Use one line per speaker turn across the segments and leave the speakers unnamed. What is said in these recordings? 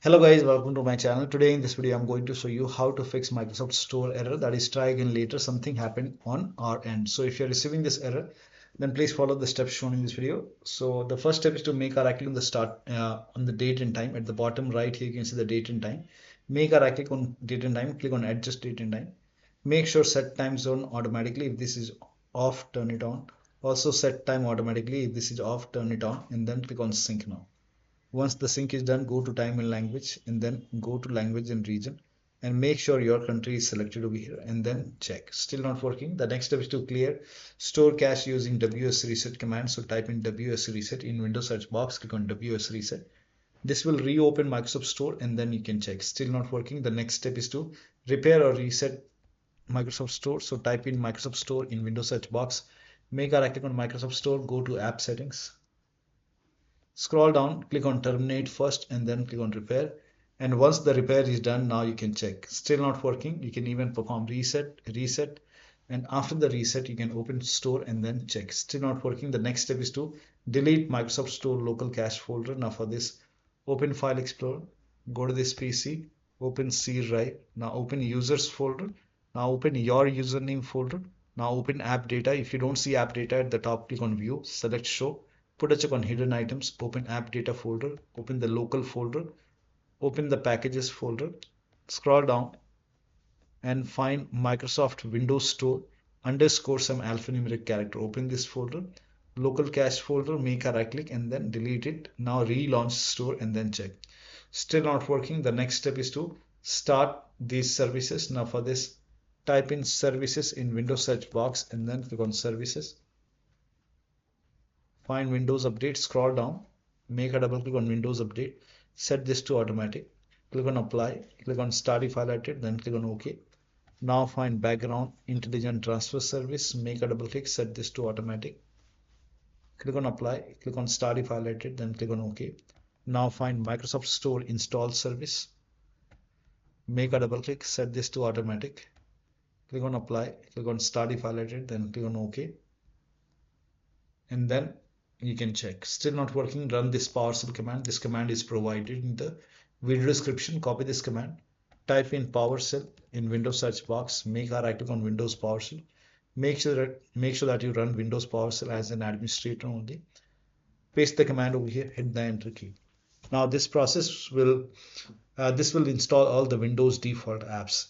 Hello guys, welcome to my channel. Today in this video I'm going to show you how to fix Microsoft Store error, that is try again later, something happened on our end. So if you're receiving this error, then please follow the steps shown in this video. So the first step is to make a right click on the start on the date and time. At the bottom right here you can see the date and time. Make a right click on date and time, click on adjust date and time. Make sure set time zone automatically. If this is off, turn it on. Also set time automatically. If this is off, turn it on, and then click on sync now. Once the sync is done, go to time and language and then go to language and region and make sure your country is selected over here and then check. Still not working. The next step is to clear store cache using wsreset command. So type in wsreset in Windows search box, click on wsreset. This will reopen Microsoft Store and then you can check. Still not working. The next step is to repair or reset Microsoft Store. So type in Microsoft Store in Windows search box, make a right click on Microsoft Store, go to app settings. Scroll down, click on terminate first and then click on repair. And once the repair is done, now you can check. Still not working. You can even perform reset. And after the reset, you can open store and then check. Still not working. The next step is to delete Microsoft Store local cache folder. Now for this, open File Explorer, go to this PC, open C drive. Now open users folder. Now open your username folder. Now open AppData. If you don't see AppData at the top, click on view, select show. Put a check on hidden items, open AppData folder, open the local folder, open the packages folder, scroll down and find Microsoft Windows Store underscore some alphanumeric character. Open this folder, local cache folder, make a right click and then delete it. Now relaunch store and then check. Still not working. The next step is to start these services. Now for this, type in services in Windows search box and then click on services. Find Windows Update, scroll down, make a double click on Windows Update, set this to automatic, click on apply, click on start if highlighted, then click on OK. Now find background intelligent transfer service, make a double click, set this to automatic, click on apply, click on start if highlighted, then click on OK. Now find Microsoft Store install service, make a double click, set this to automatic, click on apply, click on start if highlighted, then click on OK. And then you can check. Still not working. Run this Powershell command. This command is provided in the video description. Copy this command, type in Powershell in Windows search box, make a right click on Windows PowerShell. Make sure that you run Windows PowerShell as an administrator only. Paste the command over here, hit the enter key. Now this process will install all the Windows default apps.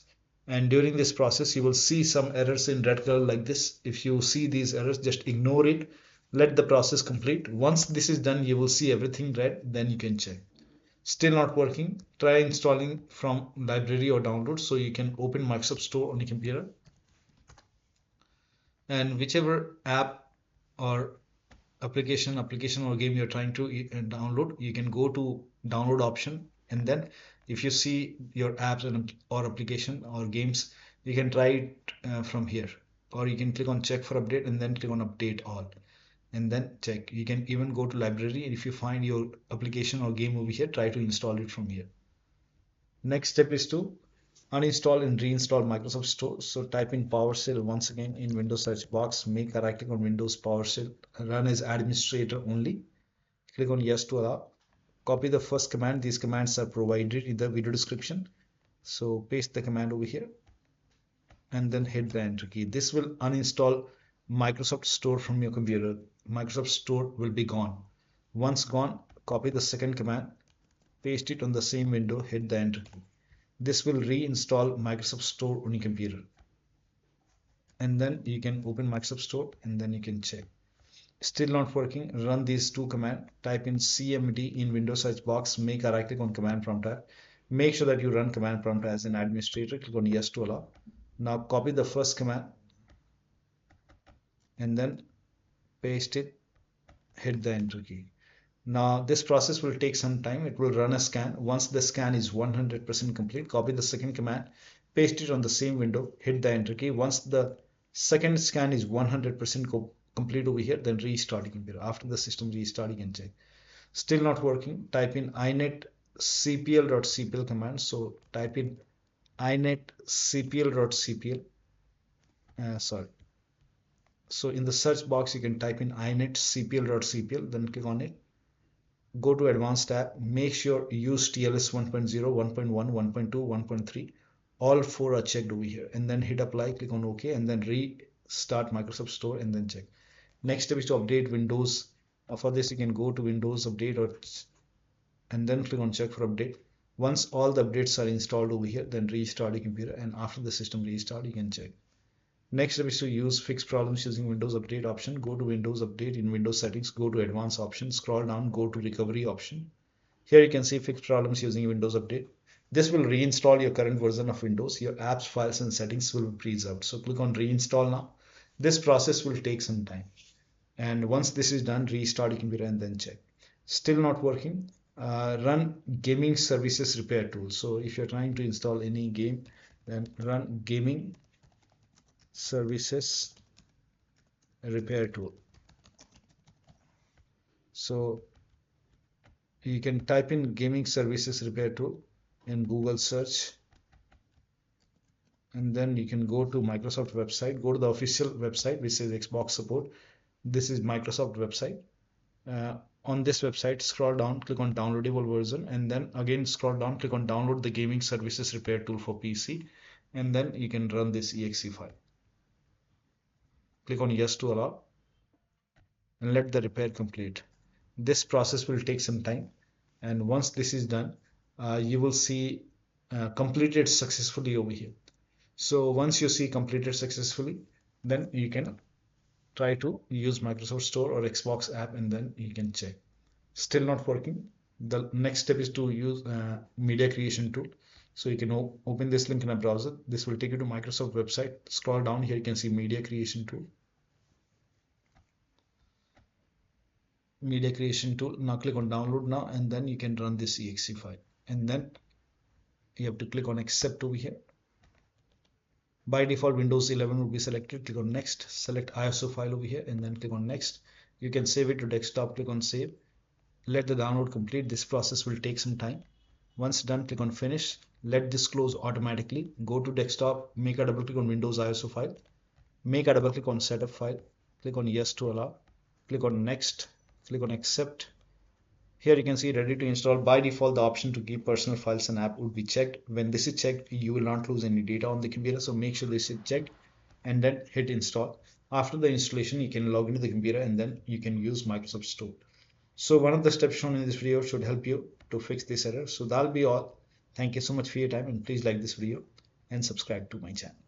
And during this process, you will see some errors in red color like this. If you see these errors, just ignore it. Let the process complete. Once this is done, you will see everything red, then you can check. Still not working. Try installing from library or download. So you can open Microsoft Store on your computer. And whichever app or application or game you're trying to download, you can go to download option. And then if you see your apps or application or games, you can try it from here. Or you can click on check for update and then click on update all. And then check. You can even go to library, and if you find your application or game over here, try to install it from here. Next step is to uninstall and reinstall Microsoft Store. So type in PowerShell once again in Windows search box, make a right click on Windows PowerShell, run as administrator only, click on yes to allow, copy the first command. These commands are provided in the video description. So paste the command over here and then hit the enter key. This will uninstall Microsoft Store from your computer. Microsoft Store will be gone. Once gone, copy the second command, paste it on the same window, hit the enter key. This will reinstall Microsoft Store on your computer. And then you can open Microsoft Store and then you can check. Still not working. Run these two commands. Type in CMD in Windows search box, make a right click on command prompt tab. Make sure that you run command prompt as an administrator. Click on yes to allow. Now copy the first command and then paste it, hit the enter key. Now this process will take some time. It will run a scan. Once the scan is 100% complete, copy the second command, paste it on the same window, hit the enter key. Once the second scan is 100% complete over here, then restart your computer. After the system restart, you can check. Still not working. Type in inet cpl.cpl command. So type in inet cpl.cpl. So in the search box, you can type in inet cpl.cpl, then click on it. go to Advanced tab, make sure use TLS 1.0, 1.1, 1.2, 1.3. All four are checked over here, and then hit apply, click on OK, and then restart Microsoft Store and then check. Next step is to update Windows. For this, you can go to Windows Update and then click on check for update. Once all the updates are installed over here, then restart your computer, and after the system restart, you can check. Next step is to use fix problems using Windows Update option. Go to Windows Update in Windows settings, go to Advanced option, scroll down, go to Recovery option. Here you can see fix problems using Windows Update. This will reinstall your current version of Windows. Your apps, files, and settings will be preserved. So click on Reinstall now. This process will take some time. And once this is done, restart your computer and then check. Still not working. Run Gaming Services Repair Tool. So if you're trying to install any game, then run Gaming Services Repair Tool. So you can type in Gaming Services Repair Tool in Google search, and then you can go to Microsoft website, go to the official website which says Xbox support. This is Microsoft website. On this website, scroll down, click on downloadable version, and then again scroll down, click on download the Gaming Services Repair Tool for PC, and then you can run this exe file. Click on yes to allow and let the repair complete. This process will take some time, and once this is done, you will see completed successfully over here. So once you see completed successfully, then you can try to use Microsoft Store or Xbox app, and then you can check. Still not working. The next step is to use media creation tool. So you can open this link in a browser. This will take you to Microsoft website. Scroll down here, you can see media creation tool. Media creation tool. Now click on download now, and then you can run this exe file, and then you have to click on accept over here. By default, Windows 11 will be selected. Click on next, select ISO file over here, and then click on next. You can save it to desktop. Click on save. Let the download complete. This process will take some time. Once done, click on finish. Let this close automatically. Go to desktop, make a double click on Windows ISO file, make a double click on setup file, click on yes to allow, click on next, click on accept. Here you can see ready to install. By default, the option to keep personal files and app will be checked. When this is checked, you will not lose any data on the computer, so make sure this is checked and then hit install. After the installation, you can log into the computer and then you can use Microsoft Store. So one of the steps shown in this video should help you to fix this error. So that'll be all. Thank you so much for your time, and please like this video and subscribe to my channel.